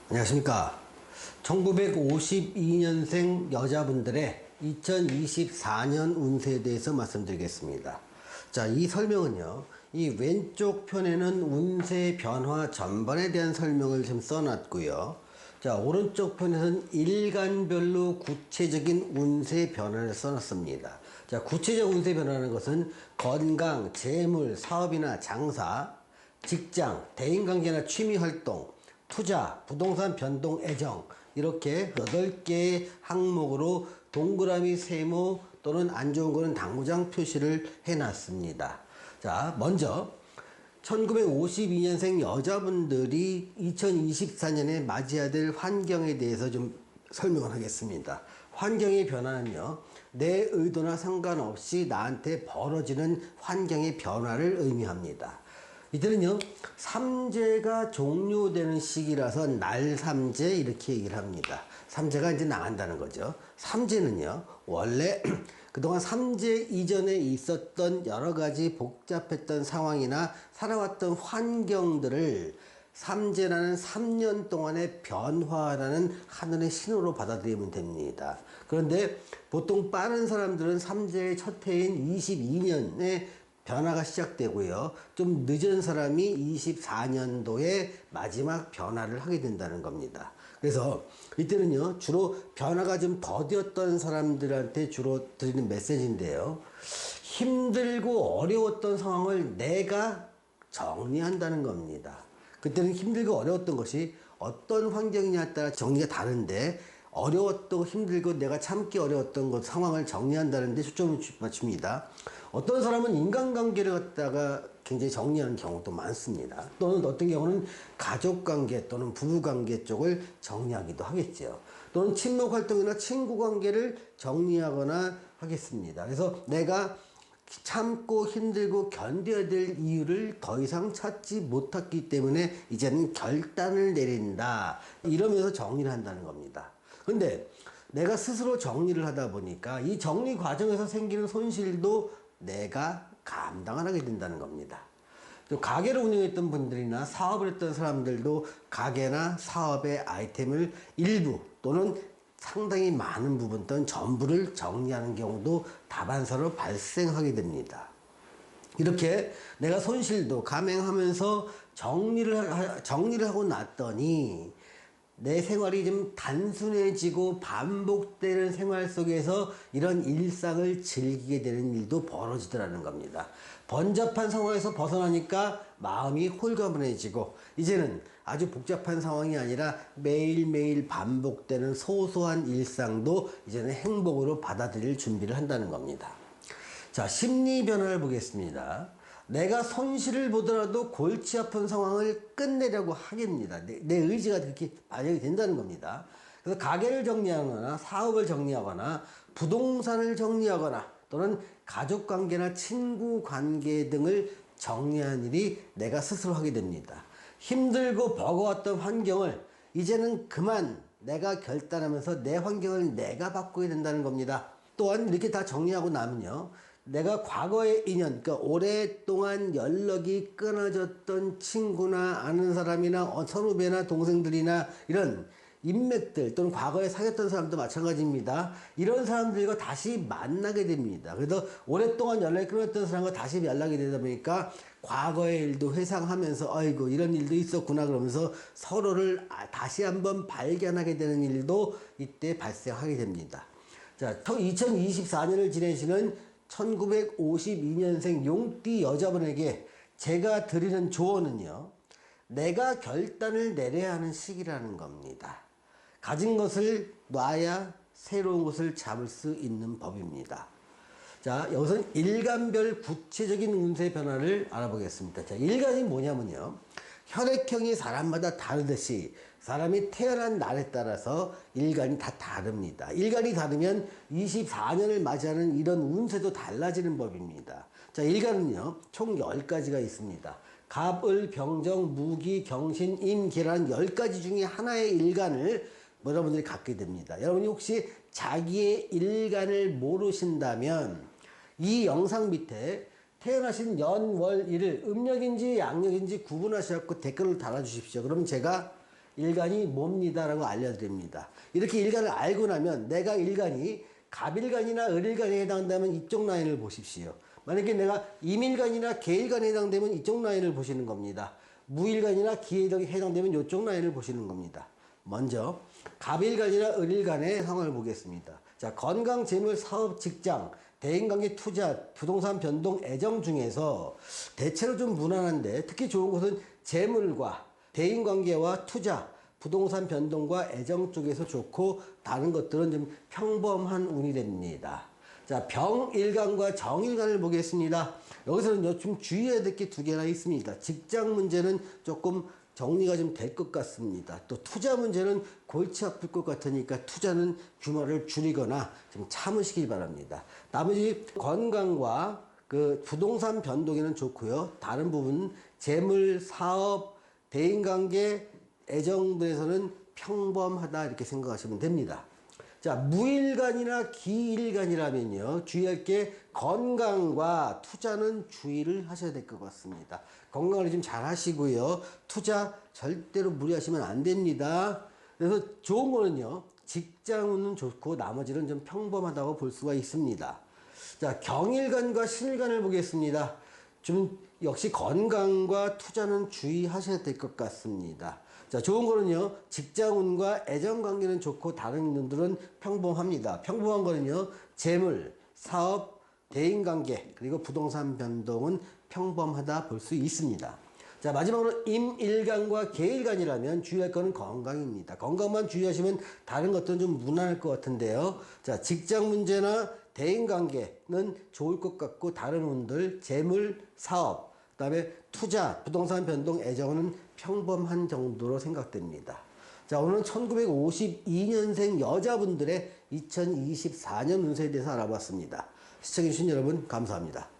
안녕하십니까. 1952년생 여자분들의 2024년 운세에 대해서 말씀드리겠습니다. 자, 이 설명은요, 이 왼쪽 편에는 운세 변화 전반에 대한 설명을 좀 써놨고요. 자, 오른쪽 편에서는 일간별로 구체적인 운세 변화를 써놨습니다. 자, 구체적 운세 변화라는 것은 건강, 재물, 사업이나 장사, 직장, 대인관계나 취미활동, 투자, 부동산 변동, 애정, 이렇게 8개의 항목으로 동그라미, 세모 또는 안 좋은 거는 당구장 표시를 해놨습니다. 자, 먼저 1952년생 여자분들이 2024년에 맞이해야 될 환경에 대해서 좀 설명을 하겠습니다. 환경의 변화는요, 내 의도나 상관없이 나한테 벌어지는 환경의 변화를 의미합니다. 이때는요, 삼재가 종료되는 시기라서 날삼재 이렇게 얘기를 합니다. 삼재가 이제 나간다는 거죠. 삼재는요, 원래 그동안 삼재 이전에 있었던 여러 가지 복잡했던 상황이나 살아왔던 환경들을 삼재라는 3년 동안의 변화라는 하늘의 신호로 받아들이면 됩니다. 그런데 보통 빠른 사람들은 삼재의 첫 해인 22년에 변화가 시작되고요. 좀 늦은 사람이 24년도에 마지막 변화를 하게 된다는 겁니다. 그래서 이때는요, 주로 변화가 좀 더뎠던 사람들한테 주로 드리는 메시지인데요. 힘들고 어려웠던 상황을 내가 정리한다는 겁니다. 그때는 힘들고 어려웠던 것이 어떤 환경이냐에 따라 정리가 다른데, 어려웠고 힘들고 내가 참기 어려웠던 것 상황을 정리한다는 데 초점을 맞춥니다. 어떤 사람은 인간관계를 갖다가 굉장히 정리하는 경우도 많습니다. 또는 어떤 경우는 가족관계 또는 부부관계 쪽을 정리하기도 하겠죠. 또는 친목활동이나 친구관계를 정리하거나 하겠습니다. 그래서 내가 참고 힘들고 견뎌야 될 이유를 더 이상 찾지 못했기 때문에 이제는 결단을 내린다, 이러면서 정리를 한다는 겁니다. 근데 내가 스스로 정리를 하다 보니까 이 정리 과정에서 생기는 손실도 내가 감당을 하게 된다는 겁니다. 또 가게를 운영했던 분들이나 사업을 했던 사람들도 가게나 사업의 아이템을 일부 또는 상당히 많은 부분 또는 전부를 정리하는 경우도 다반사로 발생하게 됩니다. 이렇게 내가 손실도 감행하면서 정리를 하고 났더니 내 생활이 좀 단순해지고 반복되는 생활 속에서 이런 일상을 즐기게 되는 일도 벌어지더라는 겁니다. 번잡한 상황에서 벗어나니까 마음이 홀가분해지고 이제는 아주 복잡한 상황이 아니라 매일매일 반복되는 소소한 일상도 이제는 행복으로 받아들일 준비를 한다는 겁니다. 자, 심리 변화를 보겠습니다. 내가 손실을 보더라도 골치 아픈 상황을 끝내려고 하겠습니다. 내 의지가 그렇게 반영이 된다는 겁니다. 그래서 가게를 정리하거나 사업을 정리하거나 부동산을 정리하거나 또는 가족관계나 친구관계 등을 정리하는 일이 내가 스스로 하게 됩니다. 힘들고 버거웠던 환경을 이제는 그만 내가 결단하면서 내 환경을 내가 바꾸게 된다는 겁니다. 또한 이렇게 다 정리하고 나면요, 내가 과거의 인연, 그러니까 오랫동안 연락이 끊어졌던 친구나 아는 사람이나 선후배나 동생들이나 이런 인맥들 또는 과거에 사귀었던 사람도 마찬가지입니다. 이런 사람들과 다시 만나게 됩니다. 그래서 오랫동안 연락이 끊었던 사람과 다시 연락이 되다 보니까 과거의 일도 회상하면서 아이고 이런 일도 있었구나 그러면서 서로를 다시 한번 발견하게 되는 일도 이때 발생하게 됩니다. 자, 2024년을 지내시는 1952년생 용띠 여자분에게 제가 드리는 조언은요, 내가 결단을 내려야 하는 시기라는 겁니다. 가진 것을 놔야 새로운 것을 잡을 수 있는 법입니다. 자, 여기서는 일간별 구체적인 운세 변화를 알아보겠습니다. 자, 일간이 뭐냐면요, 혈액형이 사람마다 다르듯이 사람이 태어난 날에 따라서 일간이 다 다릅니다. 일간이 다르면 24년을 맞이하는 이런 운세도 달라지는 법입니다. 자, 일간은요, 총 10가지가 있습니다. 갑, 을, 병정, 무기, 경신, 임, 계란 10가지 중에 하나의 일간을 여러분들이 갖게 됩니다. 여러분이 혹시 자기의 일간을 모르신다면 이 영상 밑에 태어나신 연, 월, 일을 음력인지 양력인지 구분하셔서 댓글을 달아주십시오. 그러면 제가 일간이 뭡니다라고 알려드립니다. 이렇게 일간을 알고 나면 내가 일간이 갑일간이나 을일간에 해당되면 이쪽 라인을 보십시오. 만약에 내가 임일간이나 계일간에 해당되면 이쪽 라인을 보시는 겁니다. 무일간이나 기일간에 해당되면 이쪽 라인을 보시는 겁니다. 먼저 갑일간이나 을일간의 상황을 보겠습니다. 자, 건강, 재물, 사업, 직장, 대인관계, 투자, 부동산 변동, 애정 중에서 대체로 좀 무난한데 특히 좋은 것은 재물과 대인관계와 투자, 부동산 변동과 애정 쪽에서 좋고 다른 것들은 좀 평범한 운이 됩니다. 자, 병일간과 정일간을 보겠습니다. 여기서는 좀 주의해야 될 게 두 개나 있습니다. 직장 문제는 조금 정리가 좀 될 것 같습니다. 또 투자 문제는 골치 아플 것 같으니까 투자는 규모를 줄이거나 좀 참으시기 바랍니다. 나머지 건강과 그 부동산 변동에는 좋고요. 다른 부분 재물, 사업, 대인관계, 애정들에서는 평범하다 이렇게 생각하시면 됩니다. 자, 무일간이나 기일간이라면요, 주의할 게 건강과 투자는 주의를 하셔야 될 것 같습니다. 건강을 좀 잘 하시고요. 투자 절대로 무리하시면 안 됩니다. 그래서 좋은 거는요, 직장운은 좋고 나머지는 좀 평범하다고 볼 수가 있습니다. 자, 경일간과 신일간을 보겠습니다. 좀 역시 건강과 투자는 주의하셔야 될 것 같습니다. 자, 좋은 거는요, 직장운과 애정관계는 좋고 다른 운들은 평범합니다. 평범한 거는요, 재물, 사업, 대인관계, 그리고 부동산 변동은 평범하다 볼 수 있습니다. 자, 마지막으로 임일간과 계일간이라면 주의할 거는 건강입니다. 건강만 주의하시면 다른 것들은 좀 무난할 것 같은데요. 자, 직장 문제나 대인관계는 좋을 것 같고 다른 운들, 재물, 사업, 그 다음에 투자, 부동산 변동, 애정은 평범한 정도로 생각됩니다. 자, 오늘은 1952년생 여자분들의 2024년 운세에 대해서 알아봤습니다. 시청해주신 여러분 감사합니다.